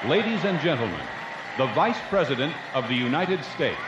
Ladies and gentlemen, the Vice President of the United States.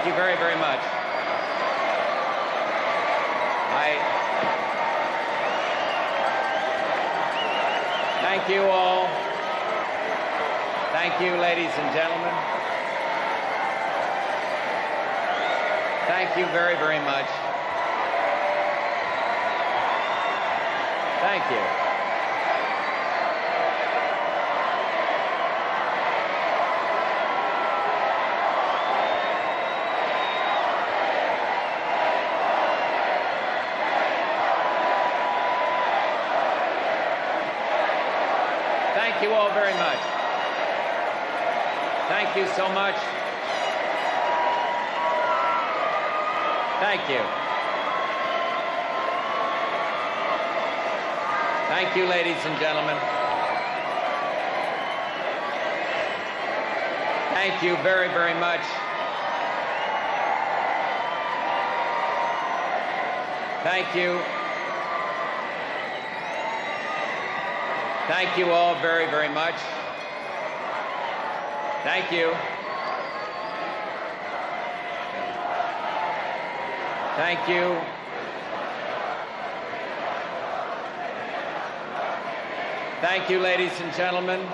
Thank you very, very much. Thank you all. Thank you, ladies and gentlemen. Thank you very, very much. Thank you. Thank you all very much. Thank you so much. Thank you. Thank you, ladies and gentlemen. Thank you very, very much. Thank you. Thank you all very, very much. Thank you. Thank you. Thank you, ladies and gentlemen.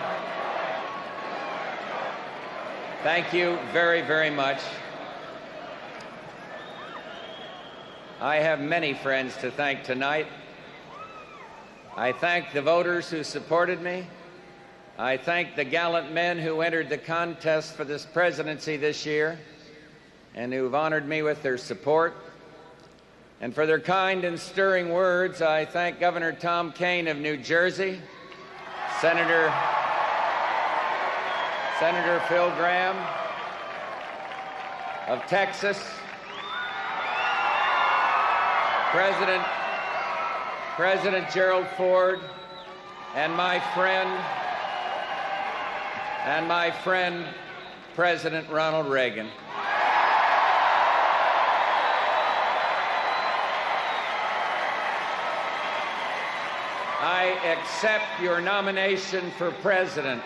Thank you very, very much. I have many friends to thank tonight. I thank the voters who supported me. I thank the gallant men who entered the contest for this presidency this year and who've honored me with their support. And for their kind and stirring words, I thank Governor Tom Kean of New Jersey, Senator Phil Gramm of Texas, President Gerald Ford, and my friend, President Ronald Reagan. I accept your nomination for president.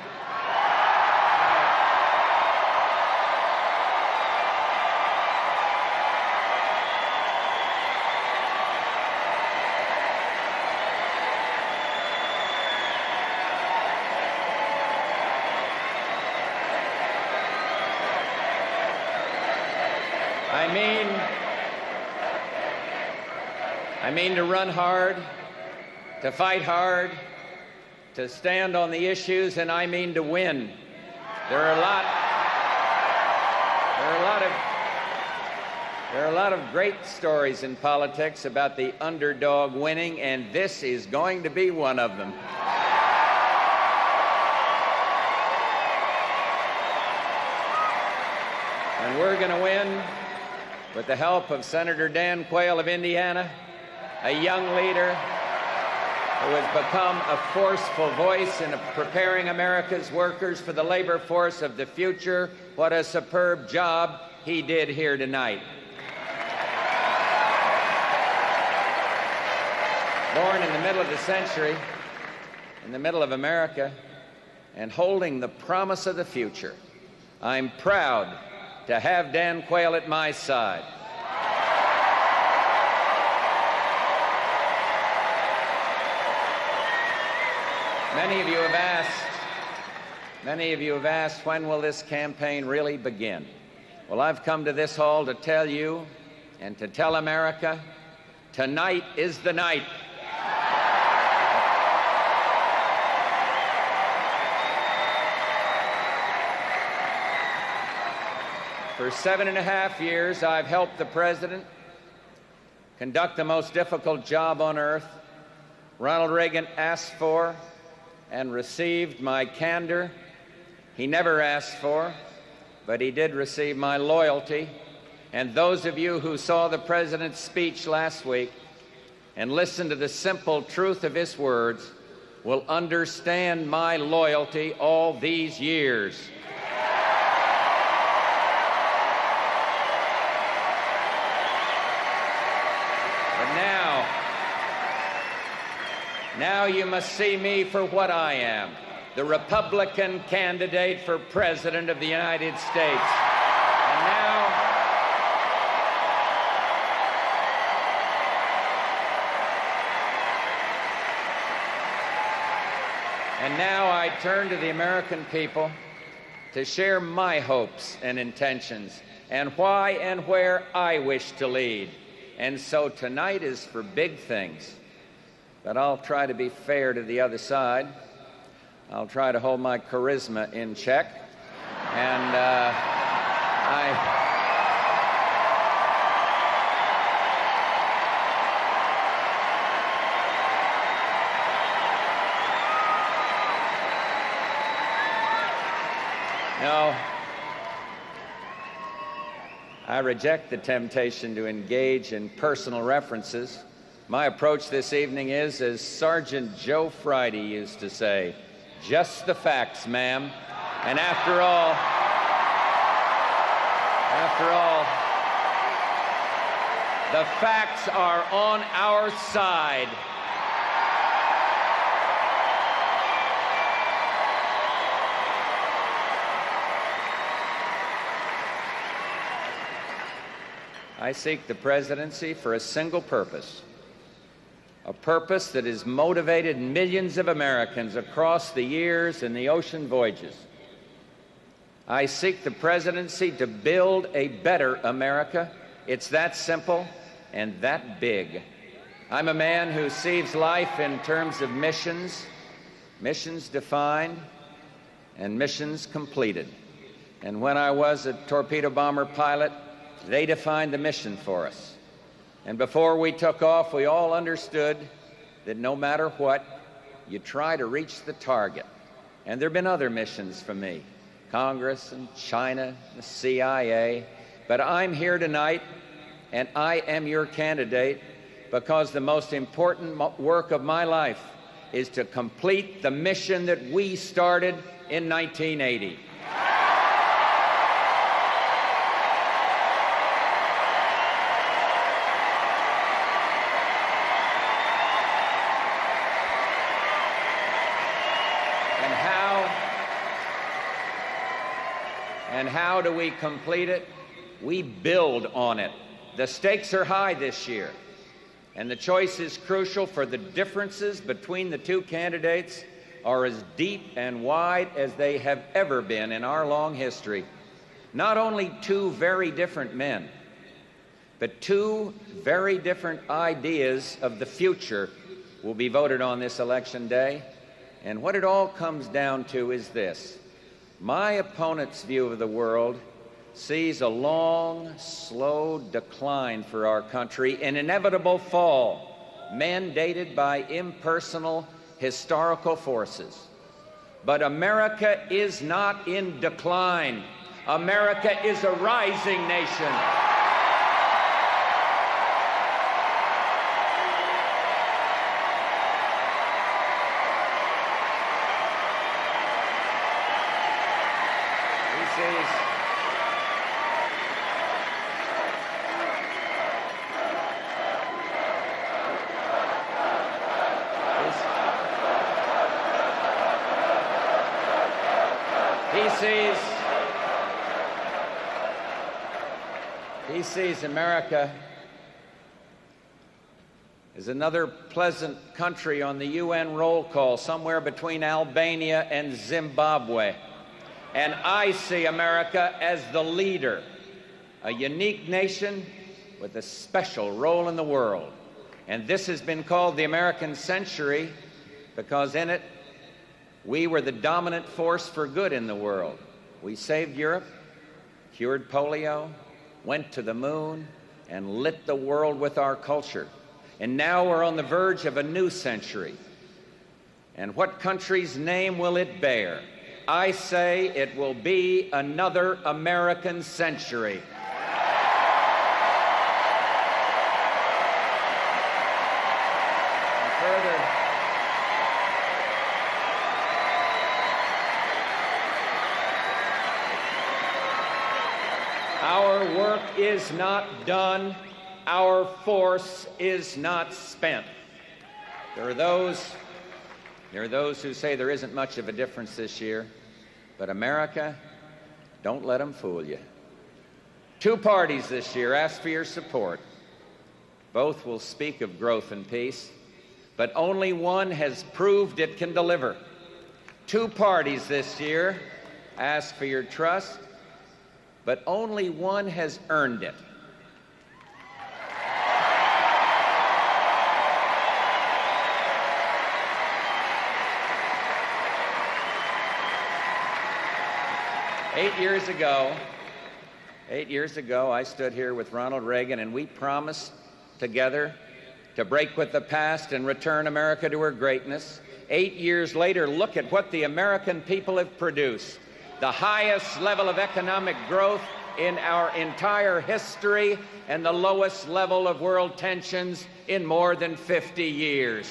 I mean to run hard, to fight hard, to stand on the issues, and I mean to win. There are a lot of great stories in politics about the underdog winning, and this is going to be one of them. And we're going to win with the help of Senator Dan Quayle of Indiana, a young leader who has become a forceful voice in preparing America's workers for the labor force of the future. What a superb job he did here tonight. Born in the middle of the century, in the middle of America, and holding the promise of the future, I'm proud to have Dan Quayle at my side. Many of you have asked, when will this campaign really begin? Well, I've come to this hall to tell you and to tell America, tonight is the night. For 7.5 years, I've helped the president conduct the most difficult job on earth. Ronald Reagan asked for and received my candor. He never asked for, but he did receive my loyalty. And those of you who saw the president's speech last week and listened to the simple truth of his words will understand my loyalty all these years. Now you must see me for what I am, the Republican candidate for President of the United States. And And now I turn to the American people to share my hopes and intentions and why and where I wish to lead. And so tonight is for big things. But I'll try to be fair to the other side. I'll try to hold my charisma in check. And No, I reject the temptation to engage in personal references. My approach this evening is, as Sergeant Joe Friday used to say, just the facts, ma'am. And after all, the facts are on our side. I seek the presidency for a single purpose, a purpose that has motivated millions of Americans across the years and the ocean voyages. I seek the presidency to build a better America. It's that simple and that big. I'm a man who sees life in terms of missions, missions defined and missions completed. And when I was a torpedo bomber pilot, they defined the mission for us. And before we took off, we all understood that no matter what, you try to reach the target. And there have been other missions for me, Congress and China, the CIA. But I'm here tonight, and I am your candidate because the most important work of my life is to complete the mission that we started in 1980. And how do we complete it? We build on it. The stakes are high this year, and the choice is crucial, for the differences between the two candidates are as deep and wide as they have ever been in our long history. Not only two very different men, but two very different ideas of the future will be voted on this election day. And what it all comes down to is this. My opponent's view of the world sees a long, slow decline for our country, an inevitable fall, mandated by impersonal historical forces. But America is not in decline. America is a rising nation. He sees America as another pleasant country on the UN roll call, somewhere between Albania and Zimbabwe. And I see America as the leader, a unique nation with a special role in the world. And this has been called the American century because in it, we were the dominant force for good in the world. We saved Europe, cured polio, went to the moon, and lit the world with our culture. And now we're on the verge of a new century. And what country's name will it bear? I say it will be another American century. And further, our work is not done. Our force is not spent. There are those who say there isn't much of a difference this year, but America, don't let them fool you. Two parties this year ask for your support. Both will speak of growth and peace, but only one has proved it can deliver. Two parties this year ask for your trust, but only one has earned it. Eight years ago, I stood here with Ronald Reagan, and we promised together to break with the past and return America to her greatness. 8 years later, look at what the American people have produced. The highest level of economic growth in our entire history and the lowest level of world tensions in more than 50 years.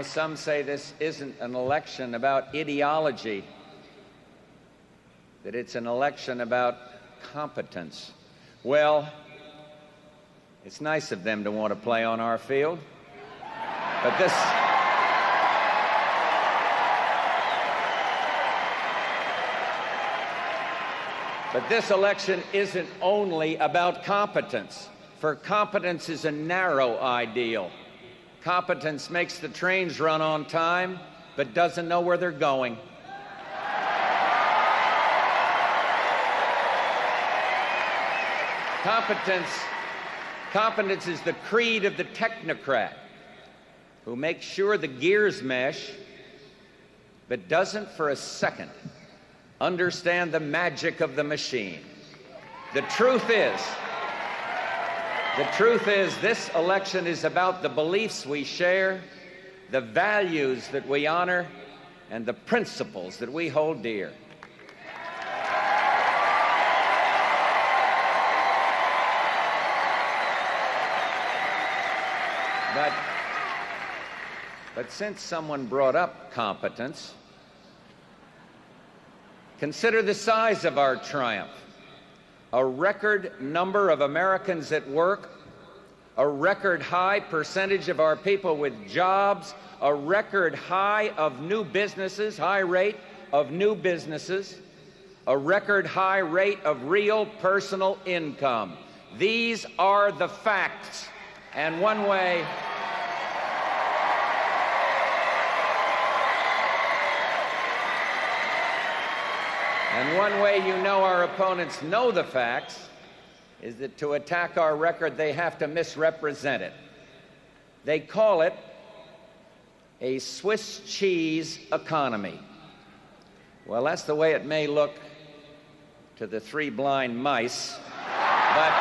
Some say this isn't an election about ideology, that it's an election about competence. Well, it's nice of them to want to play on our field, but this election isn't only about competence, for competence is a narrow ideal. Competence makes the trains run on time, but doesn't know where they're going. Competence is the creed of the technocrat who makes sure the gears mesh, but doesn't for a second understand the magic of the machine. The truth is, this election is about the beliefs we share, the values that we honor, and the principles that we hold dear. But since someone brought up competence, consider the size of our triumph. A record number of Americans at work, a record high percentage of our people with jobs, a record high of new businesses, high rate of new businesses, a record high rate of real personal income. These are the facts, and one way you know our opponents know the facts is that to attack our record, they have to misrepresent it. They call it a Swiss cheese economy. Well, that's the way it may look to the three blind mice, but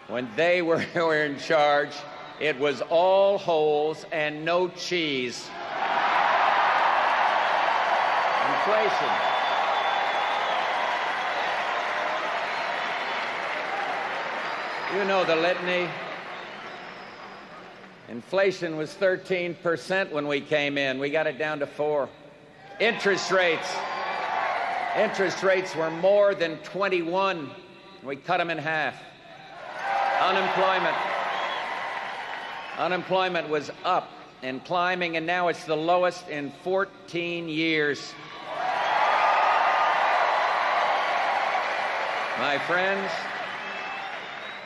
when they were in charge, it was all holes and no cheese. Inflation. You know the litany. Inflation was 13% when we came in. We got it down to 4%. Interest rates were more than 21%. We cut them in half. Unemployment was up and climbing, and now it's the lowest in 14 years. My friends,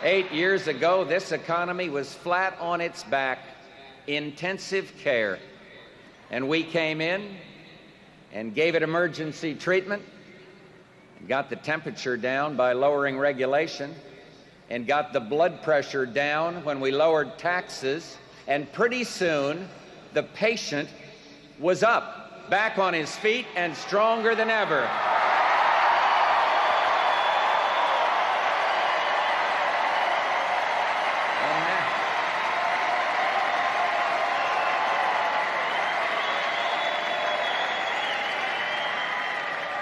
8 years ago, this economy was flat on its back, intensive care. And we came in and gave it emergency treatment, got the temperature down by lowering regulation, and got the blood pressure down when we lowered taxes, and pretty soon the patient was up, back on his feet, and stronger than ever.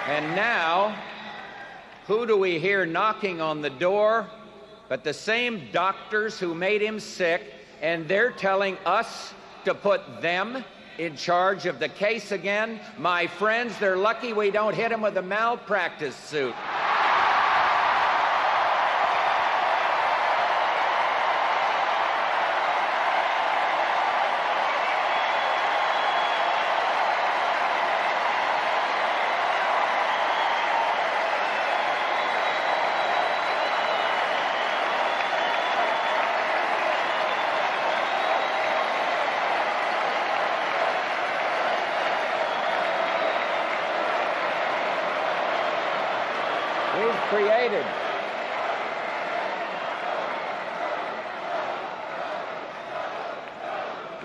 And now, who do we hear knocking on the door but the same doctors who made him sick, and they're telling us to put them in charge of the case again? My friends, they're lucky we don't hit them with a malpractice suit.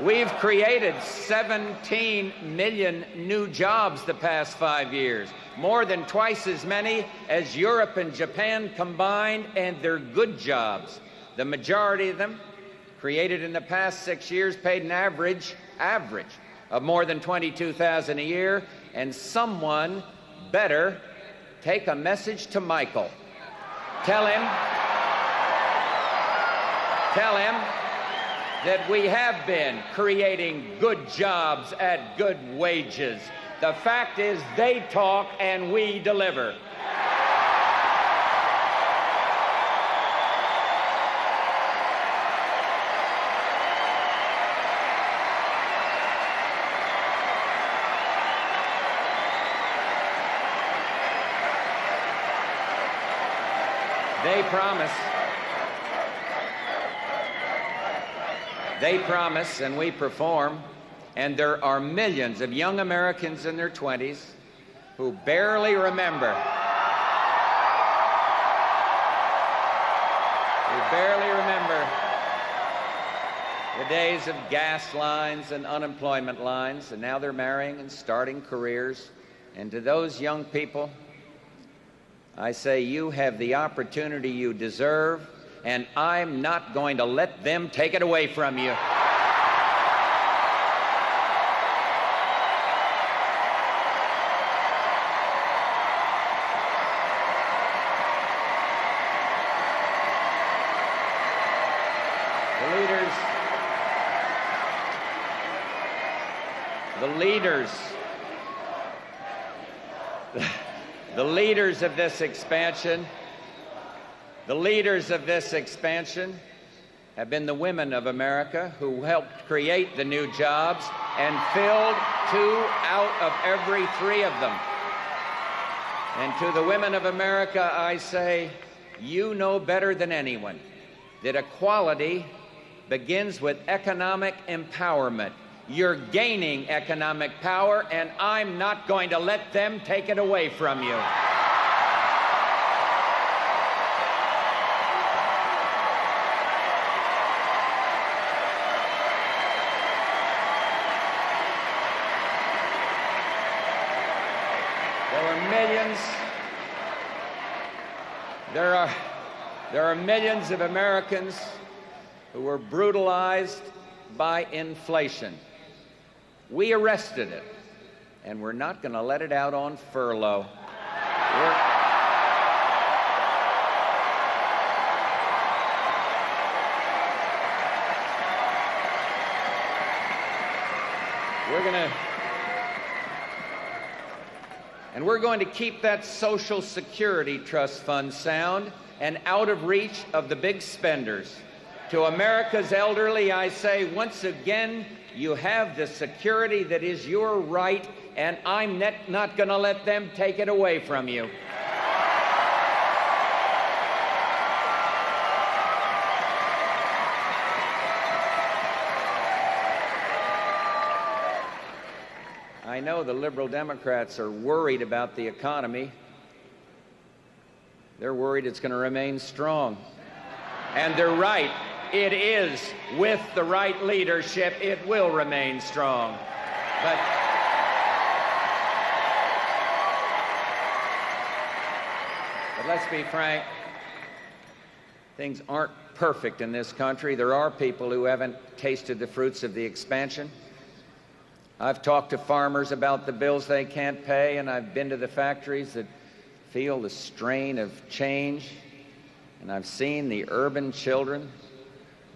We've created 17 million new jobs the past 5 years, more than twice as many as Europe and Japan combined, and they're good jobs. The majority of them, created in the past 6 years, paid an average of more than $22,000 a year, and someone better take a message to Michael. Tell him that we have been creating good jobs at good wages. The fact is, they talk and we deliver. They promise and we perform, and there are millions of young Americans in their 20s who barely remember the days of gas lines and unemployment lines, and now they're marrying and starting careers. And to those young people, I say, you have the opportunity you deserve, and I'm not going to let them take it away from you. The leaders of this expansion have been the women of America who helped create the new jobs and filled 2 out of every 3 of them. And to the women of America, I say, you know better than anyone that equality begins with economic empowerment. You're gaining economic power, and I'm not going to let them take it away from you. There are millions of Americans who were brutalized by inflation. We arrested it, and we're not going to let it out on furlough. We're going to keep that Social Security Trust Fund sound and out of reach of the big spenders. To America's elderly, I say, once again, you have the security that is your right, and I'm not going to let them take it away from you. I know the liberal Democrats are worried about the economy. They're worried it's going to remain strong. And they're right. It is. With the right leadership, it will remain strong. But let's be frank, things aren't perfect in this country. There are people who haven't tasted the fruits of the expansion. I've talked to farmers about the bills they can't pay, and I've been to the factories that feel the strain of change, and I've seen the urban children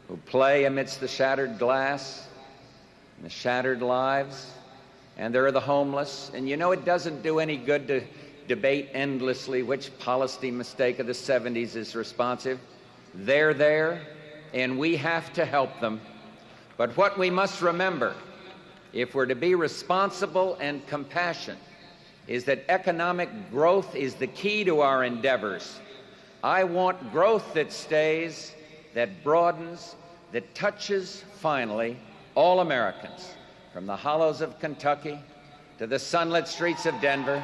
who play amidst the shattered glass and the shattered lives, and there are the homeless. And you know, it doesn't do any good to debate endlessly which policy mistake of the 70s is responsive. They're there, and we have to help them. But what we must remember, if we're to be responsible and compassionate, is that economic growth is the key to our endeavors. I want growth that stays, that broadens, that touches, finally, all Americans, from the hollows of Kentucky to the sunlit streets of Denver,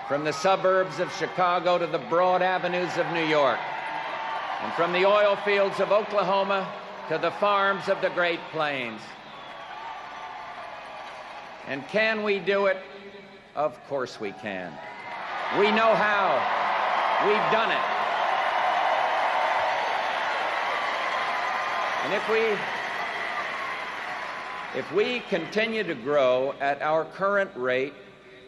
from the suburbs of Chicago to the broad avenues of New York, and from the oil fields of Oklahoma to the farms of the Great Plains. And can we do it? Of course we can. We know how. We've done it. And if we continue to grow at our current rate,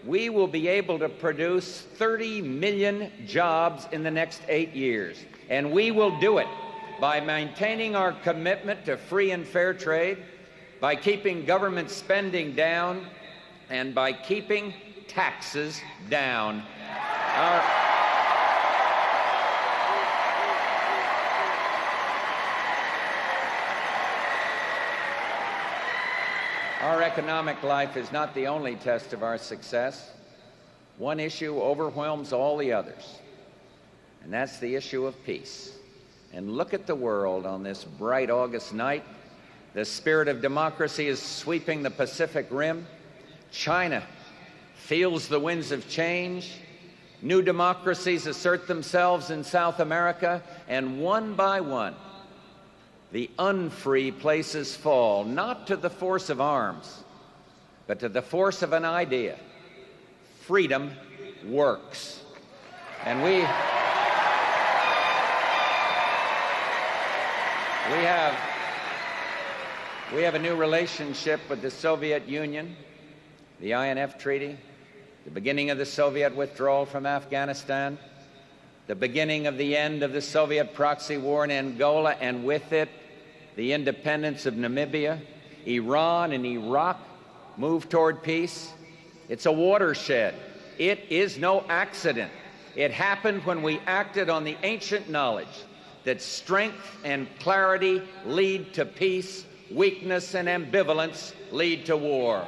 we will be able to produce 30 million jobs in the next 8 years. And we will do it by maintaining our commitment to free and fair trade, by keeping government spending down, and by keeping taxes down. Our economic life is not the only test of our success. One issue overwhelms all the others, and that's the issue of peace. And look at the world on this bright August night. The spirit of democracy is sweeping the Pacific Rim. China feels the winds of change. New democracies assert themselves in South America, and one by one, the unfree places fall, not to the force of arms, but to the force of an idea. Freedom works. And we have a new relationship with the Soviet Union, the INF Treaty, the beginning of the Soviet withdrawal from Afghanistan, the beginning of the end of the Soviet proxy war in Angola, and with it, the independence of Namibia. Iran and Iraq move toward peace. It's a watershed. It is no accident. It happened when we acted on the ancient knowledge that strength and clarity lead to peace, weakness and ambivalence lead to war.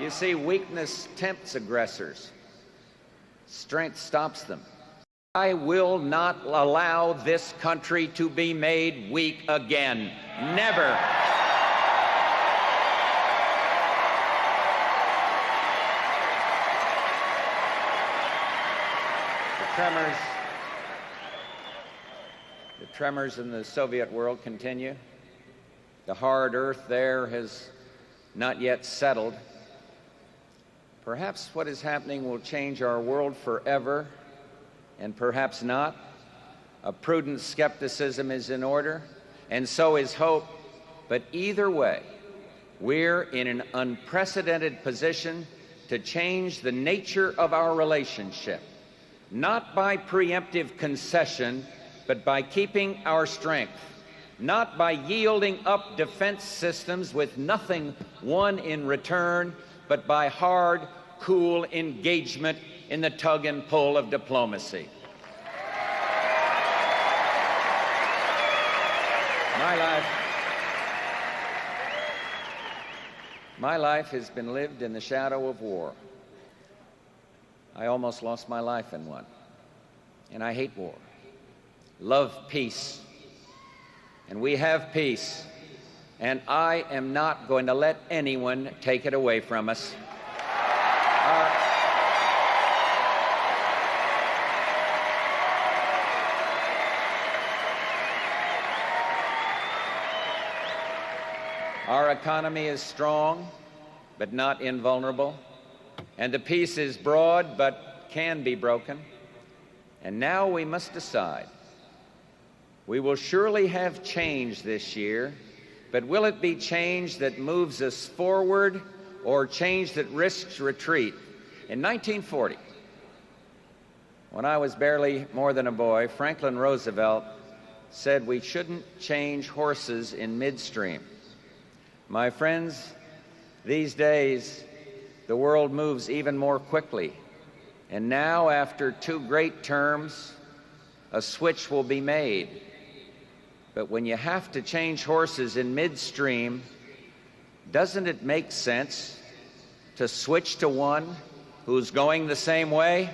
You see, weakness tempts aggressors. Strength stops them. I will not allow this country to be made weak again. Never. The tremors in the Soviet world continue. The hard earth there has not yet settled. Perhaps what is happening will change our world forever, and perhaps not. A prudent skepticism is in order, and so is hope. But either way, we're in an unprecedented position to change the nature of our relationship, not by preemptive concession, but by keeping our strength, not by yielding up defense systems with nothing won in return, but by hard, cool engagement in the tug and pull of diplomacy. My life has been lived in the shadow of war. I almost lost my life in one. And I hate war. Love peace. And we have peace. And I am not going to let anyone take it away from us. Our economy is strong. but not invulnerable. And the peace is broad, but can be broken. And now we must decide. We will surely have change this year, but will it be change that moves us forward or change that risks retreat? In 1940, when I was barely more than a boy, Franklin Roosevelt said we shouldn't change horses in midstream. My friends, these days, the world moves even more quickly. And now, after 2 great terms, a switch will be made. But when you have to change horses in midstream, doesn't it make sense to switch to one who's going the same way?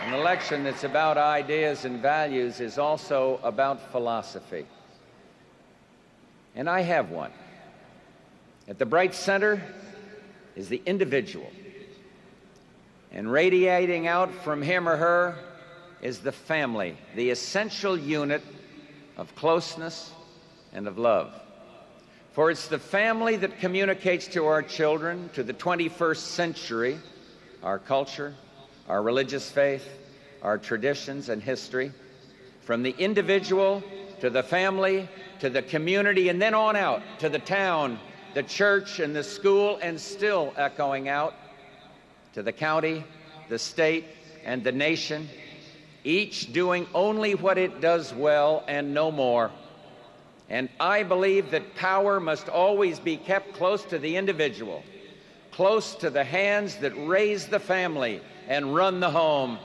An election that's about ideas and values is also about philosophy. And I have one. At the bright center is the individual. And radiating out from him or her is the family, the essential unit of closeness and of love. For it's the family that communicates to our children, to the 21st century, our culture, our religious faith, our traditions and history, from the individual to the family to the community, and then on out to the town, the church, and the school, and still echoing out to the county, the state, and the nation, each doing only what it does well and no more. And I believe that power must always be kept close to the individual, close to the hands that raise the family and run the home.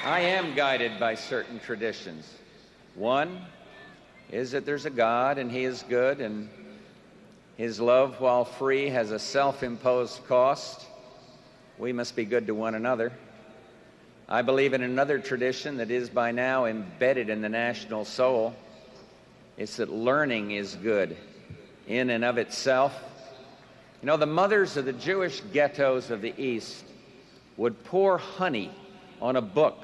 I am guided by certain traditions. One is that there's a God and He is good, and His love, while free, has a self-imposed cost. We must be good to one another. I believe in another tradition that is by now embedded in the national soul. It's that learning is good in and of itself. You know, the mothers of the Jewish ghettos of the East would pour honey on a book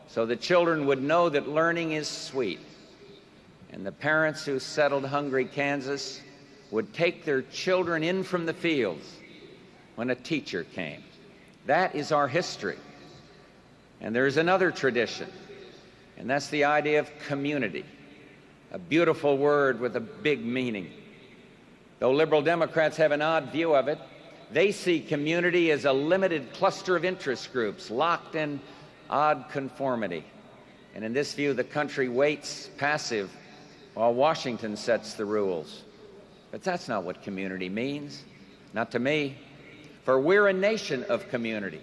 so the children would know that learning is sweet. And the parents who settled hungry Kansas would take their children in from the fields when a teacher came. That is our history. And there's another tradition, and that's the idea of community, a beautiful word with a big meaning. Though liberal Democrats have an odd view of it, they see community as a limited cluster of interest groups locked in odd conformity. And in this view, the country waits passive while Washington sets the rules. But that's not what community means, not to me. For we're a nation of community,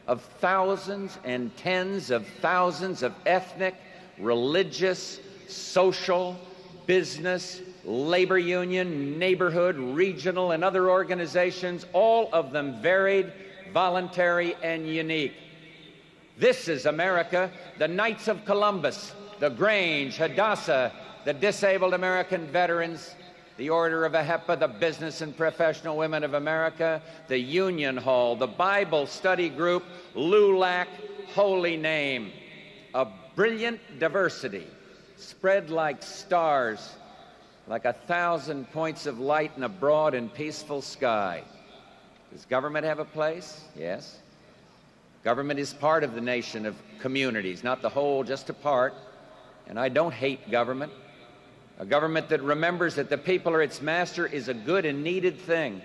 of thousands and tens of thousands of ethnic, religious, social, business, labor union, neighborhood, regional, and other organizations, all of them varied, voluntary, and unique. This is America, the Knights of Columbus, the Grange, Hadassah, the Disabled American Veterans, the Order of AHEPA, the Business and Professional Women of America, the Union Hall, the Bible Study Group, LULAC, Holy Name. A brilliant diversity spread like stars, like 1,000 points of light in a broad and peaceful sky. Does government have a place? Yes. Government is part of the nation of communities, not the whole, just a part. And I don't hate government. A government that remembers that the people are its master is a good and needed thing.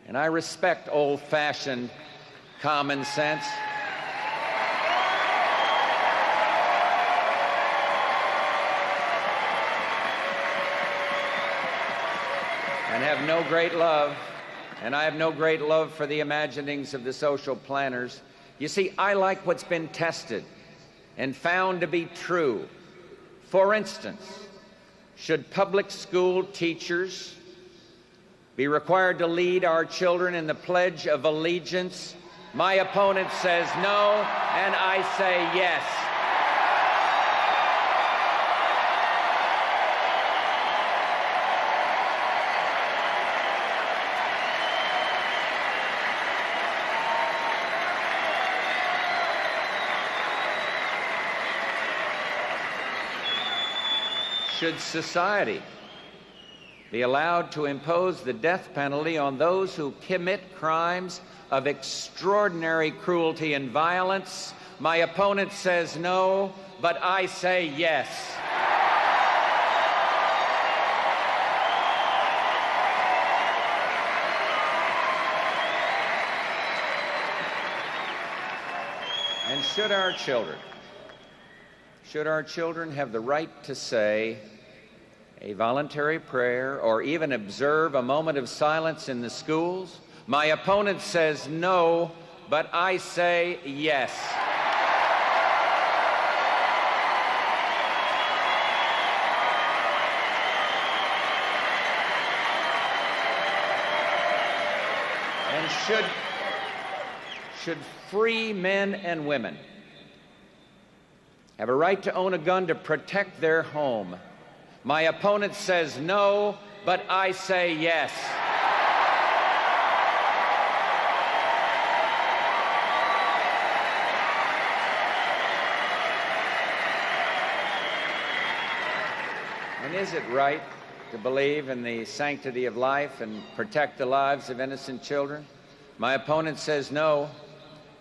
And I respect old-fashioned common sense. And have no great love, and I have no great love for the imaginings of the social planners. You see, I like what's been tested and found to be true. For instance, should public school teachers be required to lead our children in the Pledge of Allegiance? My opponent says no, and I say yes. Should society be allowed to impose the death penalty on those who commit crimes of extraordinary cruelty and violence? My opponent says no, but I say yes. And should our children have the right to say a voluntary prayer or even observe a moment of silence in the schools? My opponent says no, but I say yes. And should free men and women have a right to own a gun to protect their home? My opponent says no, but I say yes. And is it right to believe in the sanctity of life and protect the lives of innocent children? My opponent says no,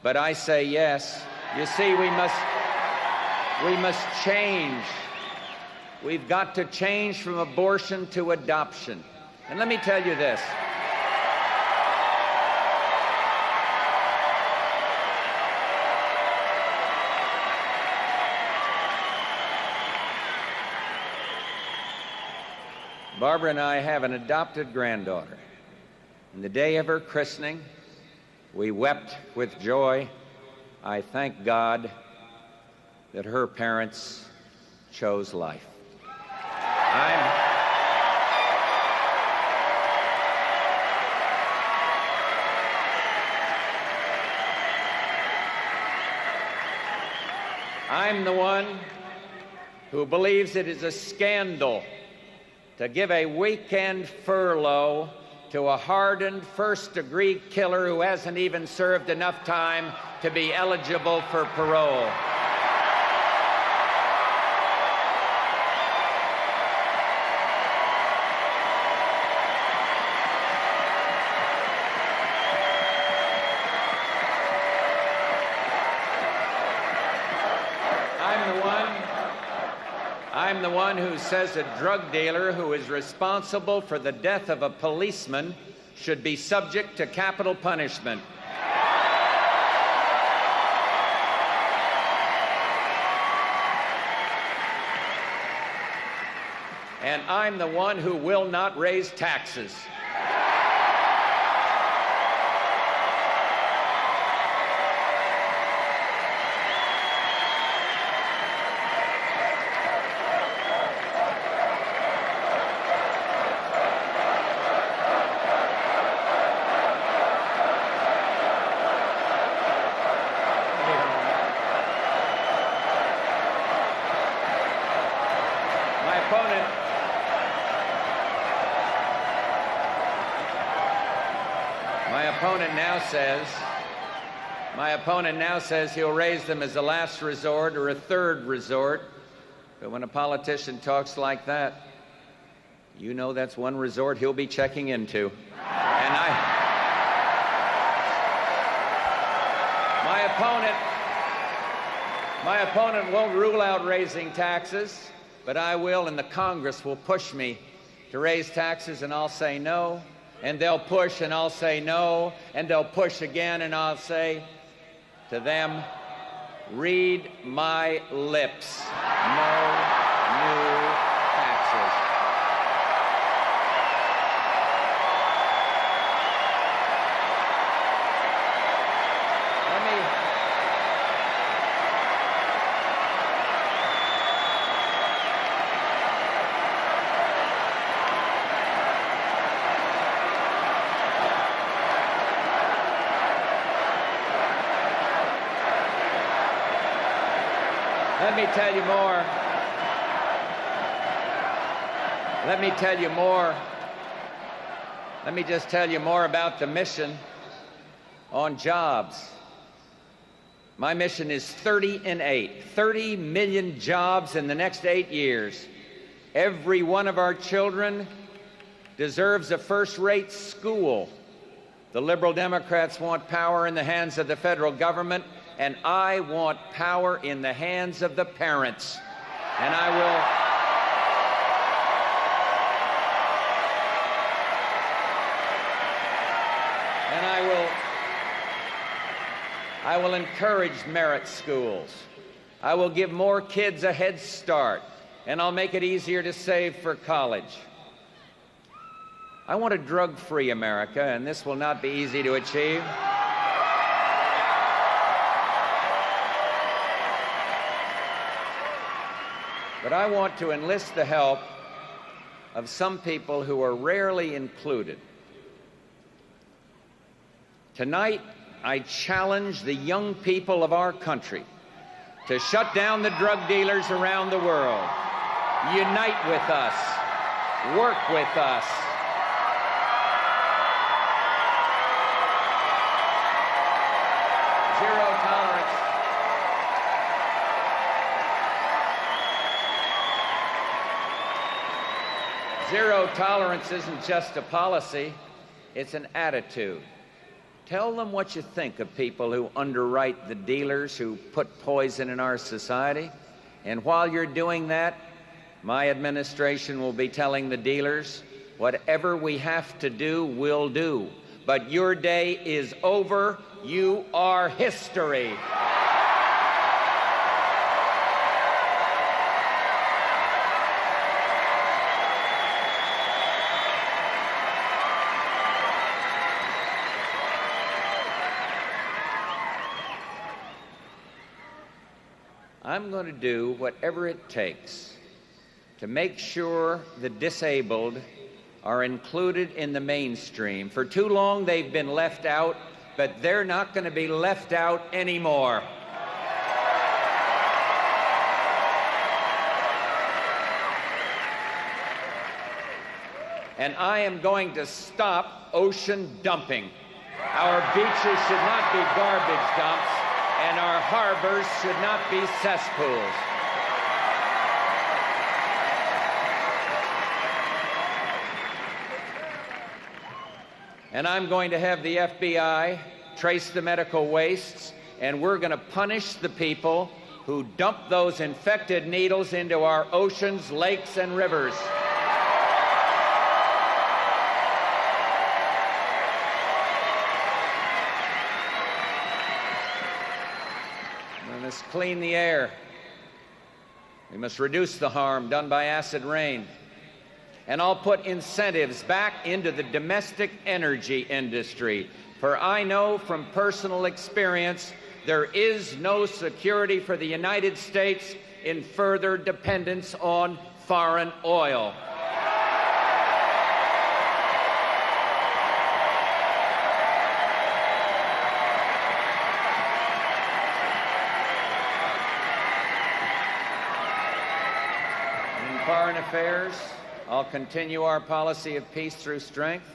but I say yes. You see, we must change. We've got to change from abortion to adoption. And let me tell you this. Barbara and I have an adopted granddaughter. And the day of her christening, we wept with joy. I thank God that her parents chose life. I'm the one who believes it is a scandal to give a weekend furlough to a hardened first-degree killer who hasn't even served enough time to be eligible for parole. I'm the one who says a drug dealer who is responsible for the death of a policeman should be subject to capital punishment. And I'm the one who will not raise taxes. My opponent now says he'll raise them as a last resort or a third resort. But when a politician talks like that, you know that's one resort he'll be checking into. And my opponent won't rule out raising taxes, but I will, and the Congress will push me to raise taxes, and I'll say no. And they'll push, and I'll say no, and they'll push again, and I'll say to them, read my lips. No new taxes. Let me tell you more. Let me tell you more. Let me just tell you more about the mission on jobs. My mission is 30 in 8, 30 million jobs in the next 8 years. Every one of our children deserves a first-rate school. The liberal Democrats want power in the hands of the federal government, and I want power in the hands of the parents. And I will encourage merit schools. I will give more kids a head start, and I'll make it easier to save for college. I want a drug-free America, and this will not be easy to achieve. But I want to enlist the help of some people who are rarely included. Tonight, I challenge the young people of our country to shut down the drug dealers around the world. Unite with us. Work with us. Zero tolerance. Zero tolerance isn't just a policy, it's an attitude. Tell them what you think of people who underwrite the dealers who put poison in our society. And while you're doing that, my administration will be telling the dealers, whatever we have to do, we'll do. But your day is over. You are history. I'm going to do whatever it takes to make sure the disabled are included in the mainstream. For too long, they've been left out, but they're not going to be left out anymore. And I am going to stop ocean dumping. Our beaches should not be garbage dumps, and our harbors should not be cesspools. And I'm going to have the FBI trace the medical wastes, and we're going to punish the people who dump those infected needles into our oceans, lakes, and rivers. We must clean the air. We must reduce the harm done by acid rain. And I'll put incentives back into the domestic energy industry. For I know from personal experience, there is no security for the United States in further dependence on foreign oil. In foreign affairs, I'll continue our policy of peace through strength.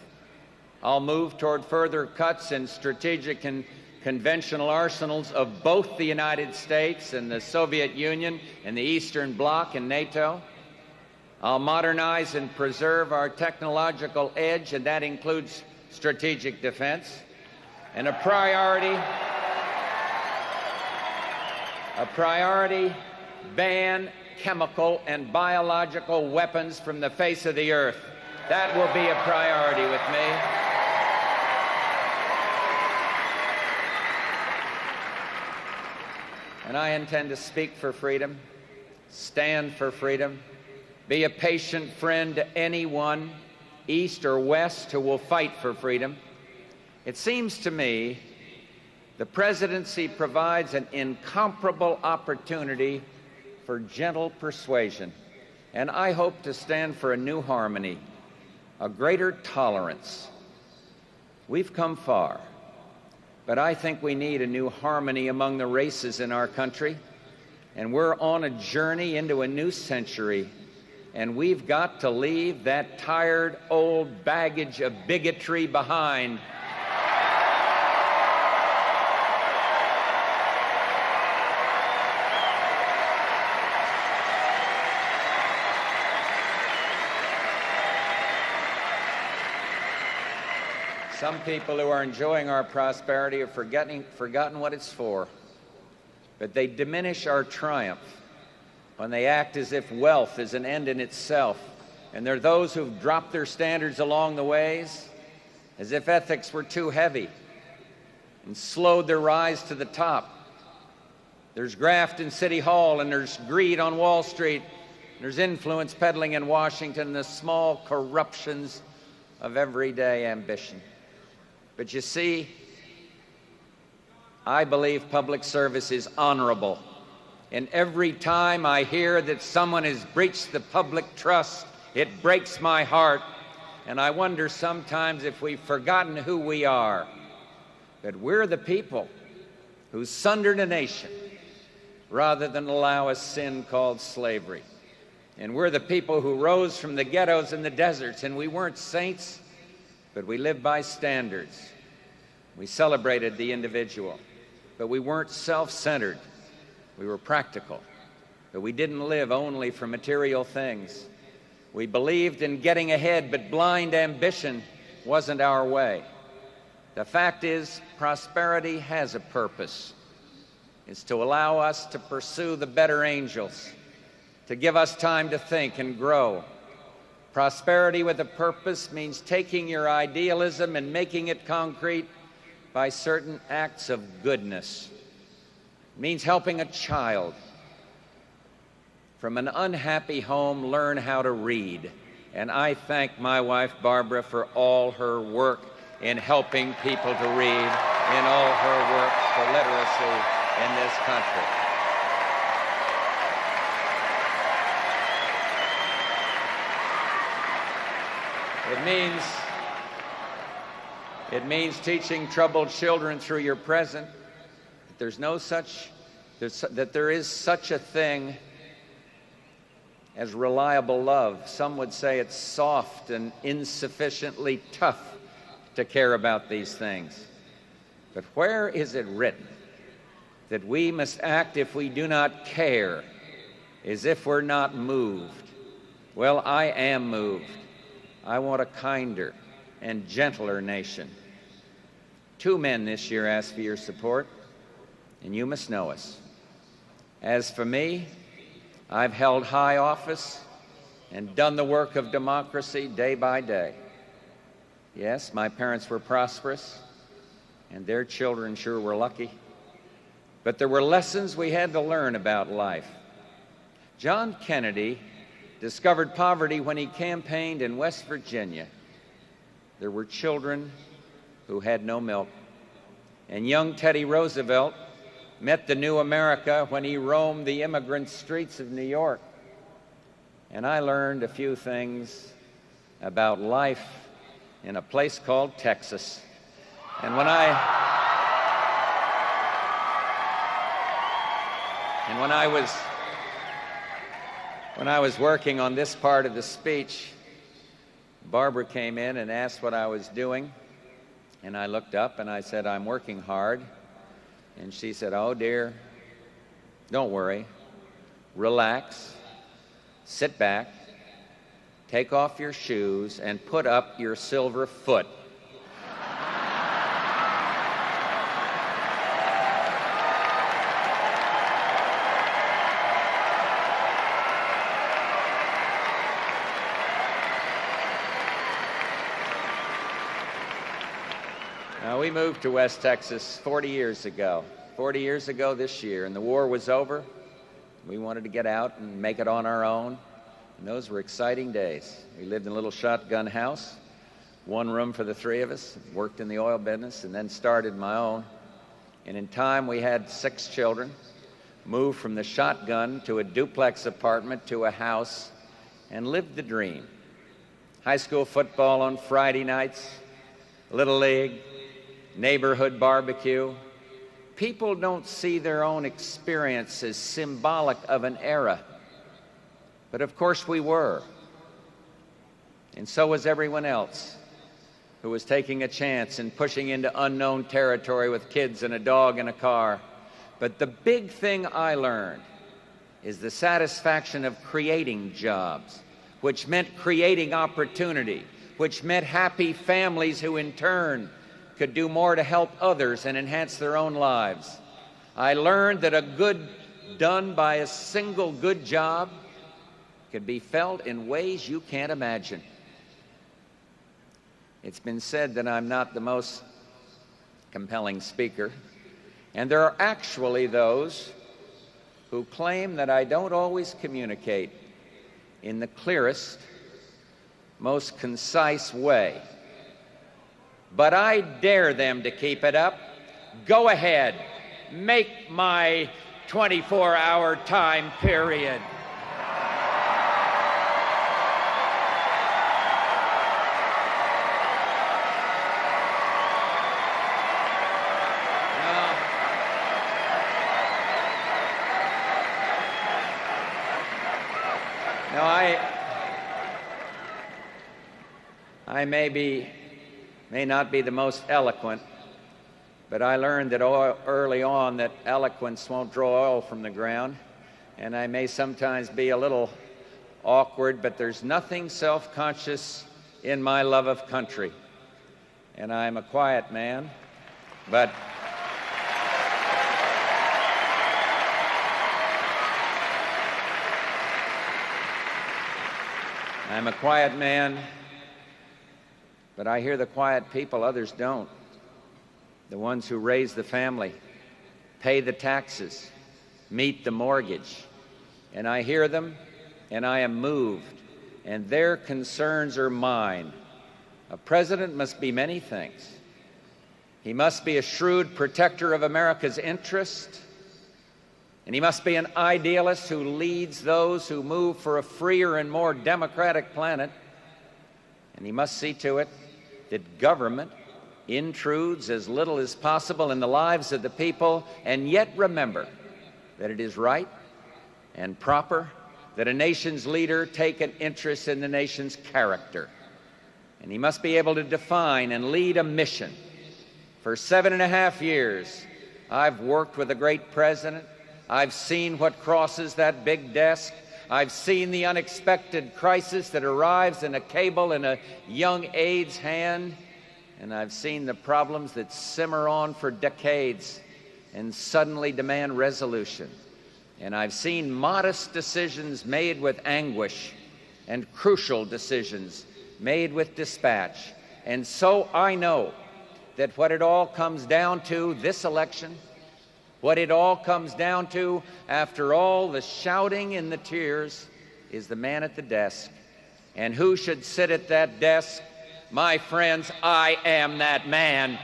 I'll move toward further cuts in strategic and conventional arsenals of both the United States and the Soviet Union and the Eastern Bloc and NATO. I'll modernize and preserve our technological edge, and that includes strategic defense. And a priority, ban chemical and biological weapons from the face of the earth. That will be a priority with me. And I intend to speak for freedom, stand for freedom, be a patient friend to anyone, East or West, who will fight for freedom. It seems to me the presidency provides an incomparable opportunity for gentle persuasion, and I hope to stand for a new harmony, a greater tolerance. We've come far, but I think we need a new harmony among the races in our country. And we're on a journey into a new century, and we've got to leave that tired old baggage of bigotry behind. Some people who are enjoying our prosperity have forgotten what it's for. But they diminish our triumph when they act as if wealth is an end in itself. And there are those who've dropped their standards along the ways, as if ethics were too heavy, and slowed their rise to the top. There's graft in City Hall, and there's greed on Wall Street, and there's influence peddling in Washington, and the small corruptions of everyday ambition. But you see, I believe public service is honorable. And every time I hear that someone has breached the public trust, it breaks my heart. And I wonder sometimes if we've forgotten who we are. That we're the people who sundered a nation rather than allow a sin called slavery. And we're the people who rose from the ghettos and the deserts, and we weren't saints, but we lived by standards. We celebrated the individual, but we weren't self-centered. We were practical, but we didn't live only for material things. We believed in getting ahead, but blind ambition wasn't our way. The fact is, prosperity has a purpose. It's to allow us to pursue the better angels, to give us time to think and grow. Prosperity with a purpose means taking your idealism and making it concrete by certain acts of goodness. It means helping a child from an unhappy home learn how to read. And I thank my wife, Barbara, for all her work in helping people to read, in all her work for literacy in this country. It means teaching troubled children through your present that there is such a thing as reliable love. Some would say it's soft and insufficiently tough to care about these things. But where is it written that we must act if we do not care, as if we're not moved? Well, I am moved. I want a kinder and gentler nation. 2 men this year asked for your support, and you must know us. As for me, I've held high office and done the work of democracy day by day. Yes, my parents were prosperous, and their children sure were lucky. But there were lessons we had to learn about life. John Kennedy discovered poverty when he campaigned in West Virginia. There were children who had no milk. And young Teddy Roosevelt met the new America when he roamed the immigrant streets of New York. And I learned a few things about life in a place called Texas. And when I was working on this part of the speech, Barbara came in and asked what I was doing. And I looked up and I said, I'm working hard. And she said, oh dear, don't worry, relax, sit back, take off your shoes, and put up your silver foot. Now, we moved to West Texas 40 years ago this year, and the war was over. We wanted to get out and make it on our own, and those were exciting days. We lived in a little shotgun house, 1 room for the 3 of us, worked in the oil business, and then started my own. And in time, we had 6 children, moved from the shotgun to a duplex apartment to a house, and lived the dream. High school football on Friday nights, Little League, neighborhood barbecue, people don't see their own experience as symbolic of an era. But of course we were. And so was everyone else who was taking a chance and pushing into unknown territory with kids and a dog in a car. But the big thing I learned is the satisfaction of creating jobs, which meant creating opportunity, which meant happy families who in turn could do more to help others and enhance their own lives. I learned that a good done by a single good job could be felt in ways you can't imagine. It's been said that I'm not the most compelling speaker, and there are actually those who claim that I don't always communicate in the clearest, most concise way. But I dare them to keep it up. Go ahead, make my 24-hour time period. Now, I may not be the most eloquent, but I learned that early on that eloquence won't draw oil from the ground, and I may sometimes be a little awkward, but there's nothing self-conscious in my love of country. And I'm a quiet man, but I'm a quiet man, but I hear the quiet people others don't. The ones who raise the family, pay the taxes, meet the mortgage. And I hear them, and I am moved, and their concerns are mine. A president must be many things. He must be a shrewd protector of America's interest, and he must be an idealist who leads those who move for a freer and more democratic planet. And he must see to it that government intrudes as little as possible in the lives of the people, and yet remember that it is right and proper that a nation's leader take an interest in the nation's character. And he must be able to define and lead a mission. For 7.5 years, I've worked with a great president. I've seen what crosses that big desk. I've seen the unexpected crisis that arrives in a cable in a young aide's hand. And I've seen the problems that simmer on for decades and suddenly demand resolution. And I've seen modest decisions made with anguish and crucial decisions made with dispatch. And so I know that what it all comes down to this election, what it all comes down to after all the shouting and the tears, is the man at the desk. And who should sit at that desk? My friends, I am that man.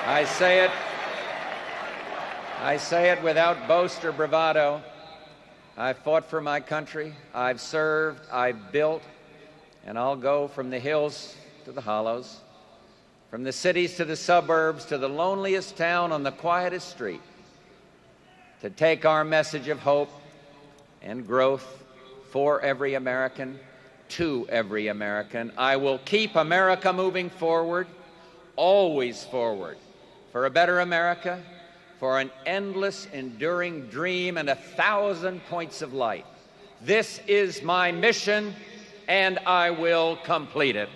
I say it. I say it without boast or bravado. I've fought for my country, I've served, I've built, and I'll go from the hills to the hollows, from the cities to the suburbs, to the loneliest town on the quietest street, to take our message of hope and growth for every American, to every American. I will keep America moving forward, always forward, for a better America, for an endless, enduring dream and 1,000 points of light. This is my mission, and I will complete it.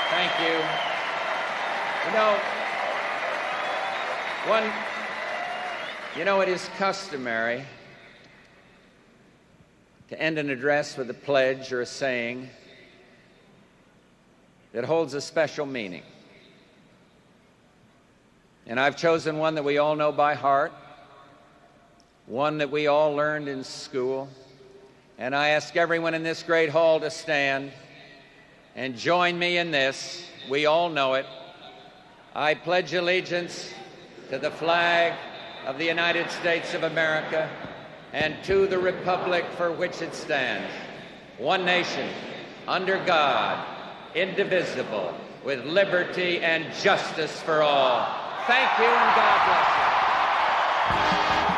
Thank you. It is customary to end an address with a pledge or a saying that holds a special meaning And I've chosen one that we all know by heart, one that we all learned in school. And I ask everyone in this great hall to stand and join me in this. We all know it. I pledge allegiance to the flag of the United States of America and to the republic for which it stands, one nation, under God, indivisible, with liberty and justice for all. Thank you, and God bless you.